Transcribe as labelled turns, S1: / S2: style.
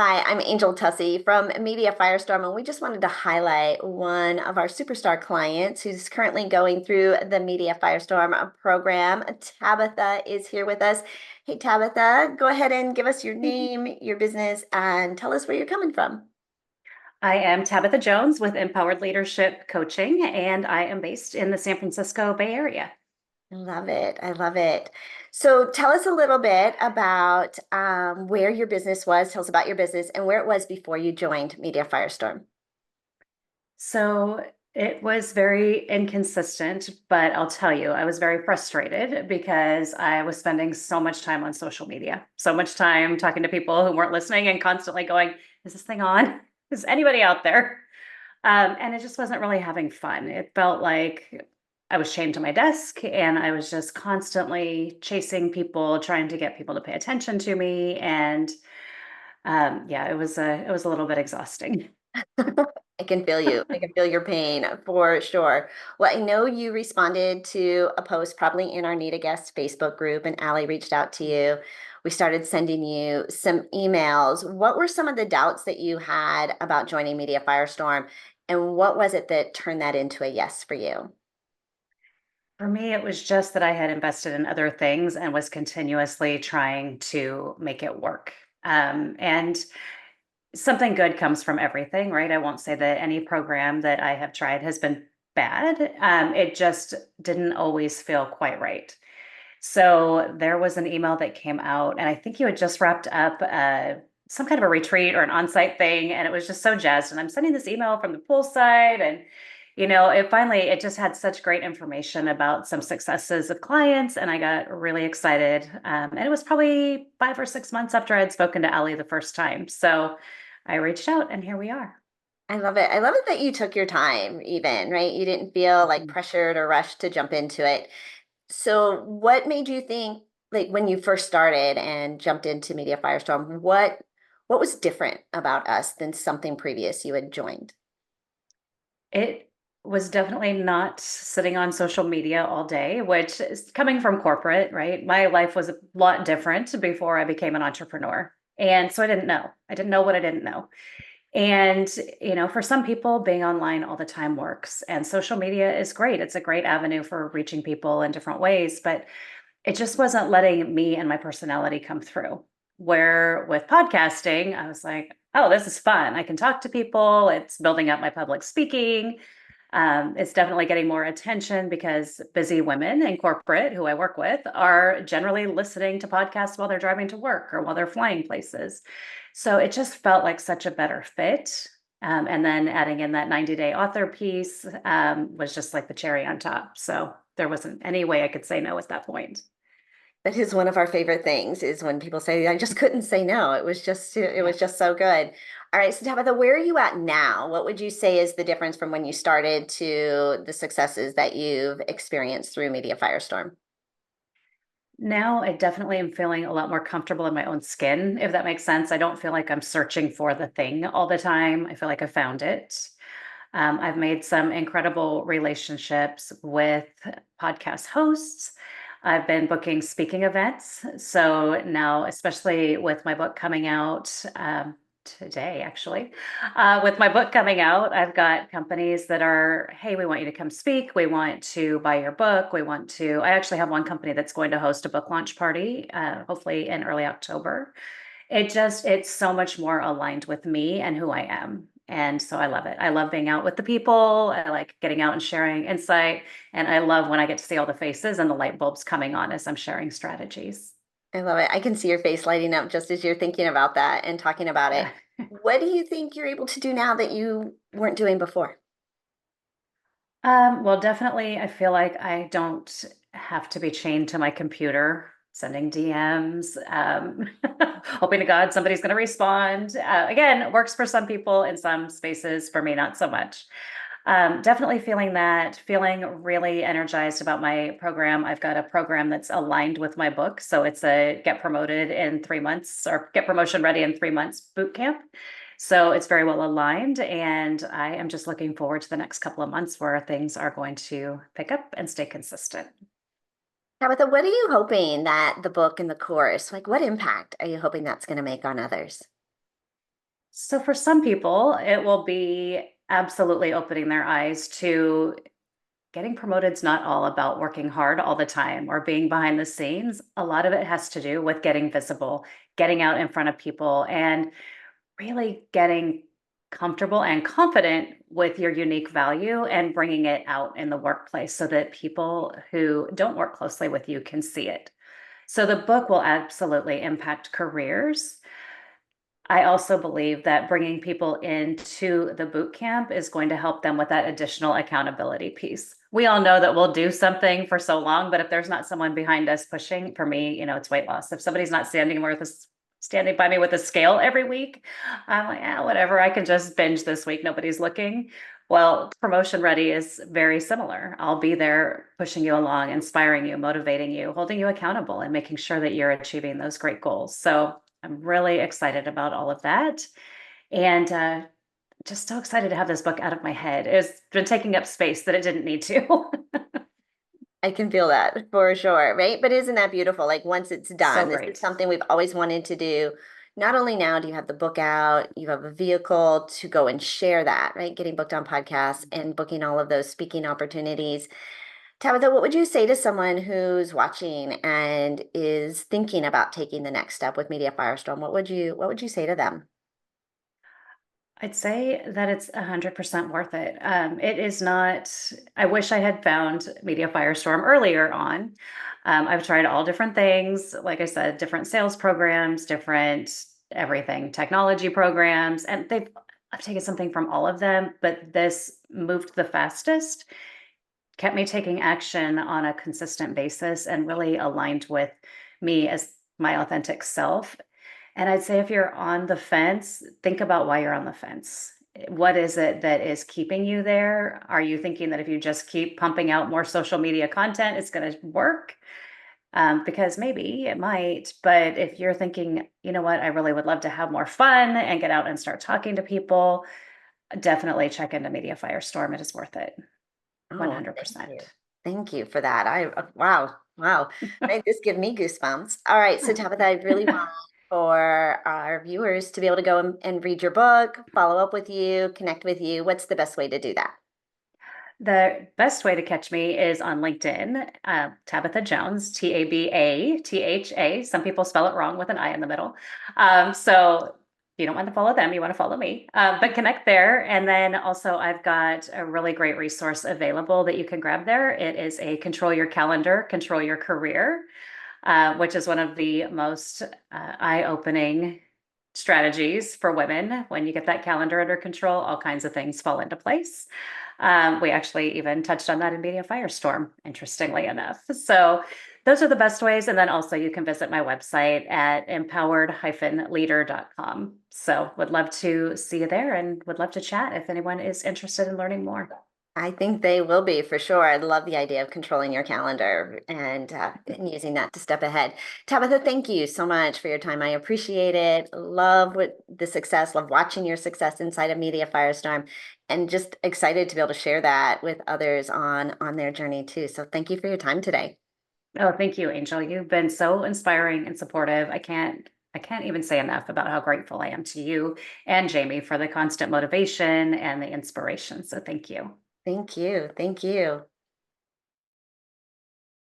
S1: Hi, I'm Angel Tuccy from Media Firestorm, and we just wanted to highlight one of our superstar clients who's currently going through the Media Firestorm program. Tabatha is here with us. Hey, Tabatha, go ahead and give us your name, your business, and tell us where you're coming from.
S2: I am Tabitha Jones with Empowered Leadership Coaching, and I am based in the San Francisco Bay Area.
S1: I love it. I love it. So tell us a little bit about where your business was. Tell us about your business and where it was before you joined Media Firestorm.
S2: So it was very inconsistent, but I'll tell you, I was very frustrated because I was spending so much time on social media, so much time talking to people who weren't listening and constantly going, "Is this thing on? Is anybody out there?" And it just wasn't really having fun. It felt like I was chained to my desk and I was just constantly chasing people, trying to get people to pay attention to me. And yeah, it was a little bit exhausting.
S1: I can feel you. I can feel your pain for sure. Well, I know you responded to a post probably in our Need a Guest Facebook group, and Allie reached out to you. We started sending you some emails. What were some of the doubts that you had about joining Media Firestorm, and what was it that turned that into a yes for you?
S2: For me, it was just that I had invested in other things and was continuously trying to make it work. And something good comes from everything, right? I won't say that any program that I have tried has been bad. It just didn't always feel quite right. So there was an email that came out, and I think you had just wrapped up some kind of a retreat or an on-site thing, and it was just so jazzed. And I'm sending this email from the poolside, and it just had such great information about some successes of clients, and I got really excited. And it was probably 5 or 6 months after I had spoken to Ali the first time, so I reached out, and here we are.
S1: I love it. I love it that you took your time, even, right? You didn't feel like
S2: Mhm.
S1: pressured or rushed to jump into it. So, what made you think, like when you first started and jumped into Media Firestorm, what was different about us than something previous you had joined?
S2: It was definitely not sitting on social media all day, which is coming from corporate, right? My life was a lot different before I became an entrepreneur. And so I didn't know. I didn't know what I didn't know. And, for some people, being online all the time works. And social media is great. It's a great avenue for reaching people in different ways, but it just wasn't letting me and my personality come through. Where with podcasting, I was like, oh, this is fun. I can talk to people. It's building up my public speaking. It's definitely getting more attention because busy women in corporate who I work with are generally listening to podcasts while they're driving to work or while they're flying places. So it just felt like such a better fit. And then adding in that 90-day author piece was just like the cherry on top. So there wasn't any way I could say no at that point.
S1: That is one of our favorite things is when people say, I just couldn't say no. It
S2: Yeah.
S1: was just so good. All right, so Tabitha, where are you at now? What would you say is the difference from when you started to the successes that you've experienced through Media Firestorm?
S2: Now I definitely am feeling a lot more comfortable in my own skin, if that makes sense. I don't feel like I'm searching for the thing all the time. I feel like I found it. I've made some incredible relationships with podcast hosts. I've been booking speaking events. So now, especially with my book coming out today, actually, with my book coming out, I've got companies that are, hey, we want you to come speak. We want to buy your book. I actually have one company that's going to host a book launch party, hopefully in early October. It's so much more aligned with me and who I am. And so I love it. I love being out with the people. I like getting out and sharing insight. And I love when I get to see all the faces and the light bulbs coming on as I'm sharing strategies.
S1: I love it. I can see your face lighting up just as you're thinking about that and talking about it.
S2: Yeah.
S1: What do you think you're able to do now that you weren't doing before?
S2: Well, definitely, I feel like I don't have to be chained to my computer, sending DMs, hoping to God somebody's going to respond. Again, it works for some people in some spaces, for me, not so much. Definitely feeling that, feeling really energized about my program. I've got a program that's aligned with my book. So it's a get promoted in 3 months or get promotion ready in 3 months boot camp. So it's very well aligned. And I am just looking forward to the next couple of months where things are going to pick up and stay consistent.
S1: Tabitha, what are you hoping that the book and the course, like what impact are you hoping that's going to make on others?
S2: So for some people, it will be absolutely opening their eyes to getting promoted is not all about working hard all the time or being behind the scenes. A lot of it has to do with getting visible, getting out in front of people, and really getting comfortable and confident with your unique value and bringing it out in the workplace so that people who don't work closely with you can see it. So the book will absolutely impact careers. I also believe that bringing people into the boot camp is going to help them with that additional accountability piece. We all know that we'll do something for so long, but if there's not someone behind us pushing, for me, it's weight loss. If somebody's not standing by me with a scale every week, I'm like, whatever, I can just binge this week. Nobody's looking. Well, promotion ready is very similar. I'll be there pushing you along, inspiring you, motivating you, holding you accountable, and making sure that you're achieving those great goals. So I'm really excited about all of that. And just so excited to have this book out of my head. It's been taking up space that it didn't need to.
S1: I can feel that for sure, right? But isn't that beautiful? Like once it's
S2: So
S1: done, this is
S2: great.
S1: something we've always wanted to do. Not only now do you have the book out, you have a vehicle to go and share that, right? Getting booked on podcasts and booking all of those speaking opportunities. Tabitha, what would you say to someone who's watching and is thinking about taking the next step with Media Firestorm? What would you say to them?
S2: I'd say that it's 100% worth it. It is not, I wish I had found Media Firestorm earlier on. I've tried all different things, like I said, different sales programs, different everything, technology programs, and I've taken something from all of them, but this moved the fastest, kept me taking action on a consistent basis, and really aligned with me as my authentic self. And I'd say if you're on the fence, think about why you're on the fence. What is it that is keeping you there? Are you thinking that if you just keep pumping out more social media content, it's going to work? Because maybe it might. But if you're thinking, you know what, I really would love to have more fun and get out and start talking to people, definitely check into Media Firestorm. It is worth it.
S1: Oh, thank you.
S2: 100%.
S1: Thank you for that. Wow, wow. Right, this give me goosebumps. All right, so Tabitha, I really want for our viewers to be able to go and read your book, follow up with you, connect with you. What's the best way to do that?
S2: The best way to catch me is on LinkedIn, Tabitha Jones, Tabatha. Some people spell it wrong with an I in the middle. So if you don't want to follow them, you want to follow me. But connect there. And then also, I've got a really great resource available that you can grab there. It is a Control Your Calendar, Control Your Career, which is one of the most eye-opening strategies for women. When you get that calendar under control, all kinds of things fall into place. We actually even touched on that in Media Firestorm, interestingly enough. So those are the best ways. And then also you can visit my website at empowered-leader.com. So would love to see you there and would love to chat if anyone is interested in learning more.
S1: I think they will be for sure. I love the idea of controlling your calendar and using that to step ahead. Tabitha, thank you so much for your time. I appreciate it. Love what the success, love watching your success inside of Media Firestorm, and just excited to be able to share that with others on their journey too. So thank you for your time today.
S2: Oh, thank you, Angel. You've been so inspiring and supportive. I can't even say enough about how grateful I am to you and Jamie for the constant motivation and the inspiration. So thank you.
S1: Thank you. Thank you.